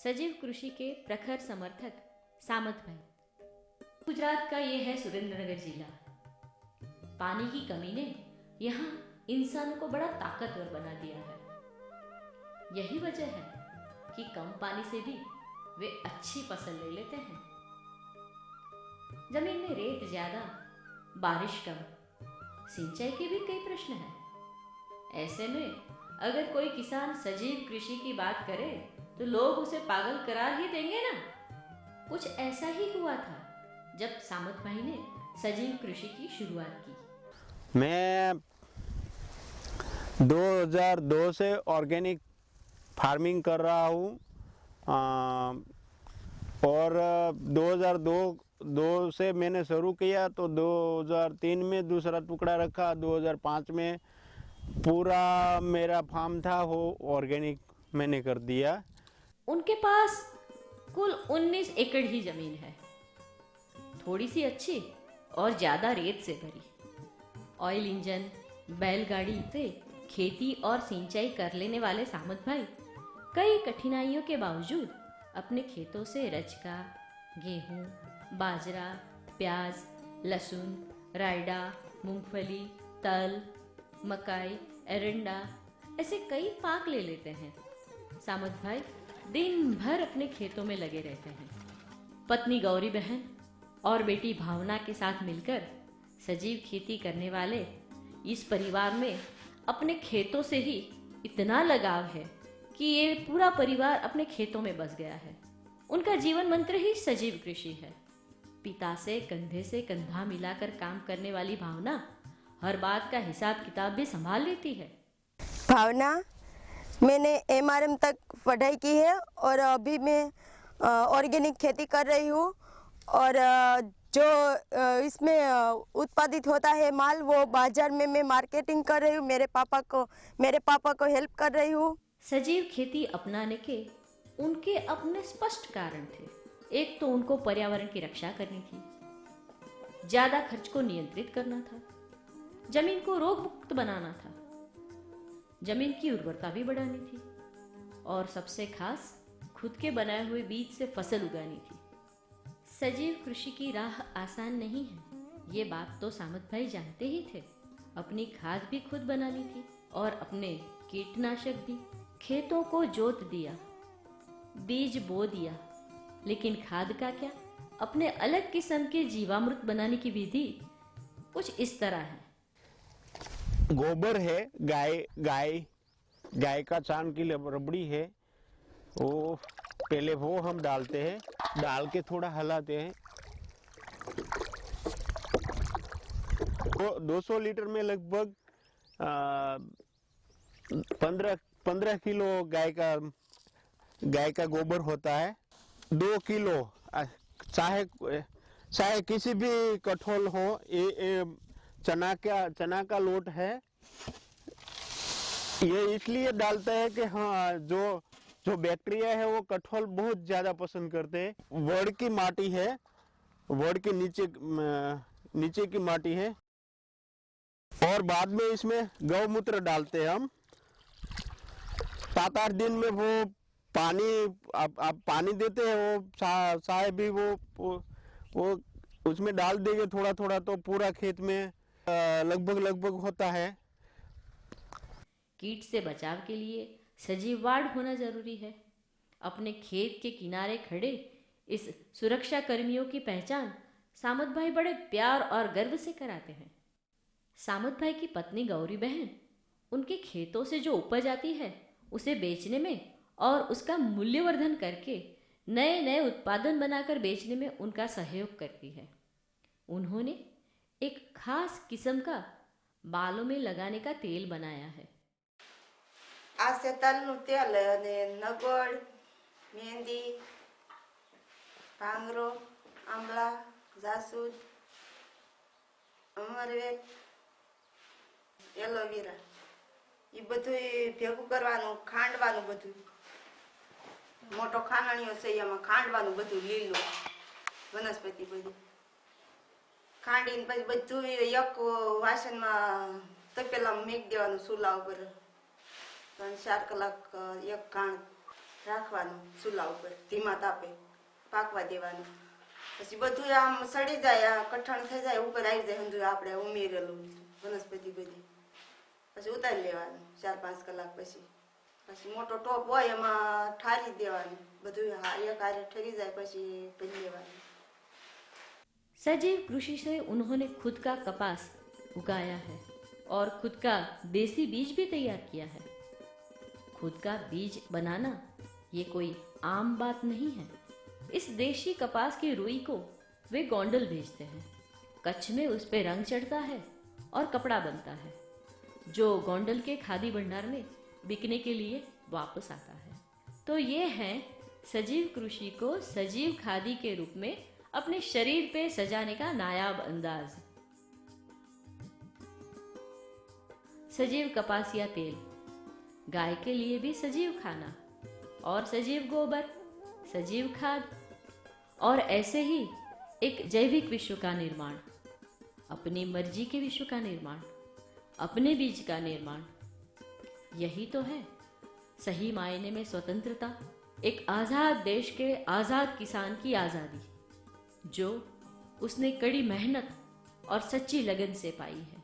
सजीव कृषि के प्रखर समर्थक सामत भाई। गुजरात का ये है सुरेंद्रनगर जिला। पानी की कमी ने यहाँ इंसानों को बड़ा ताकतवर बना दिया है। यही वजह है कि कम पानी से भी वे अच्छी फसल ले लेते हैं। जमीन में रेत ज्यादा, बारिश कम, सिंचाई के भी कई प्रश्न हैं। ऐसे में अगर कोई किसान सजीव कृषि की बात करे तो लोग उसे पागल करार ही देंगे ना। कुछ ऐसा ही हुआ था जब सामत भाई ने सजीव कृषि की शुरुआत की। मैं 2002 से ऑर्गेनिक फार्मिंग कर रहा हूँ और 2002 से मैंने शुरू किया तो 2003 में दूसरा टुकड़ा रखा, 2005 में पूरा मेरा फार्म था वो ऑर्गेनिक मैंने कर दिया। उनके पास कुल 19 एकड़ ही जमीन है, थोड़ी सी अच्छी और ज्यादा रेत से भरी। ऑयल इंजन, बैलगाड़ी से खेती और सिंचाई कर लेने वाले सामत भाई कई कठिनाइयों के बावजूद अपने खेतों से रचका, गेहूं, बाजरा, प्याज, लहसुन, रायडा, मूंगफली, तल, मकाई, एरंडा ऐसे कई पाक ले लेते हैं। सामत भाई दिन भर अपने खेतों में लगे रहते हैं। पत्नी गौरी बहन और बेटी भावना के साथ मिलकर सजीव खेती करने वाले इस परिवार में अपने खेतों से ही इतना लगाव है कि ये पूरा परिवार अपने खेतों में बस गया है। उनका जीवन मंत्र ही सजीव कृषि है। पिता से कंधा मिलाकर काम करने वाली भावना हर बात का हिसाब किताब भी संभाल लेती है। भावना, मैंने MRM तक पढ़ाई की है और अभी मैं ऑर्गेनिक खेती कर रही हूँ और जो इसमें उत्पादित होता है माल वो बाजार में मैं मार्केटिंग कर रही हूँ। मेरे पापा को हेल्प कर रही हूँ। सजीव खेती अपनाने के उनके अपने स्पष्ट कारण थे। एक तो उनको पर्यावरण की रक्षा करनी थी, ज्यादा खर्च को नियंत्रित करना था, जमीन को रोग मुक्त बनाना था, जमीन की उर्वरता भी बढ़ानी थी और सबसे खास खुद के बनाए हुए बीज से फसल उगानी थी। सजीव कृषि की राह आसान नहीं है, ये बात तो सामत भाई जानते ही थे। अपनी खाद भी खुद बनानी थी और अपने कीटनाशक भी। खेतों को जोत दिया, बीज बो दिया, लेकिन खाद का क्या? अपने अलग किस्म के जीवामृत बनाने की विधि कुछ इस तरह है। गोबर है, गाय का चान की रबड़ी है, वो पहले वो हम डालते हैं, डाल के थोड़ा हिलाते हैं। वो 200 लीटर में लगभग 15 किलो गाय का गोबर होता है। 2 किलो चाहे किसी भी कठोल हो, ये चना का लोट है। ये इसलिए डालता है कि हाँ, जो बैक्टीरिया है वो कठोल बहुत ज्यादा पसंद करते हैं। वड़ की माटी है, वड़ के नीचे की माटी है और बाद में इसमें गौमूत्र डालते हैं हम। 7-8 दिन में वो पानी आप पानी देते हैं, वो साहेब भी वो उसमें डाल देंगे थोड़ा थोड़ा, तो पूरा खेत में लगभग होता है। कीट से बचाव के लिए सजीव वार्ड होना जरूरी है। अपने खेत के किनारे खड़े इस सुरक्षा कर्मियों की पहचान सामत भाई बड़े प्यार और गर्व से कराते हैं। सामत भाई की पत्नी गौरी बहन उनके खेतों से जो उपज आती है उसे बेचने में और उसका मूल्यवर्धन करके नए नए उत्पादन बनाकर बेचने में उनका सहयोग करती है। उन्होंने एक खास किस्म का बालों में लगाने का तेल बनाया है। આ તલનું તેલ અને નગળ, મહેંદી, ભાંગરો, આંબળા, જાસૂદ, અમરવેલ, એલોવેરા એ બધું ભેગું કરવાનું, ખાંડવાનું બધું. મોટો ખાંડણીઓ છે એમાં ખાંડવાનું બધું લીલું વનસ્પતિ બધું ખાંડીને પછી બધું એક વાસણમાં તપેલામાં મેક દેવાનું ચૂલા ઉપર 3-4 કલાક એક ખાંડ રાખવાનું ચૂલા ઉપર ધીમા તાપે પાકવા દેવાનું. પછી બધું આમ સડી જાય, આ કઠણ થઈ જાય, ઉપર આવી જાય હંધું આપણે ઉમેરેલું વનસ્પતિ બધી. પછી ઉતારી લેવાનું 4-5 કલાક પછી. પછી મોટો ટોપ હોય એમાં ઠારી દેવાનું, બધું એક હારે ઠરી જાય પછી ભરી લેવાનું. सजीव कृषि से उन्होंने खुद का कपास उगाया है और खुद का देसी बीज भी तैयार किया है. खुद का बीज बनाना ये कोई आम बात नहीं है. इस देशी कपास की रुई को वे गोंडल भेजते हैं. कच्छ में उस पे रंग चढ़ता है और कपड़ा बनता है, जो गोंडल के खादी भंडार में बिकने के लिए वापस आता है. तो ये है सजीव कृषि को सजीव खादी के रूप में अपने शरीर पे सजाने का नायाब अंदाज. सजीव कपासिया तेल, गाय के लिए भी सजीव खाना, और सजीव गोबर, सजीव खाद, और ऐसे ही एक जैविक विश्व का निर्माण, अपनी मर्जी के विश्व का निर्माण, अपने बीज का निर्माण. यही तो है सही मायने में स्वतंत्रता, एक आजाद देश के आजाद किसान की आजादी, जो उसने कड़ी मेहनत और सच्ची लगन से पाई है.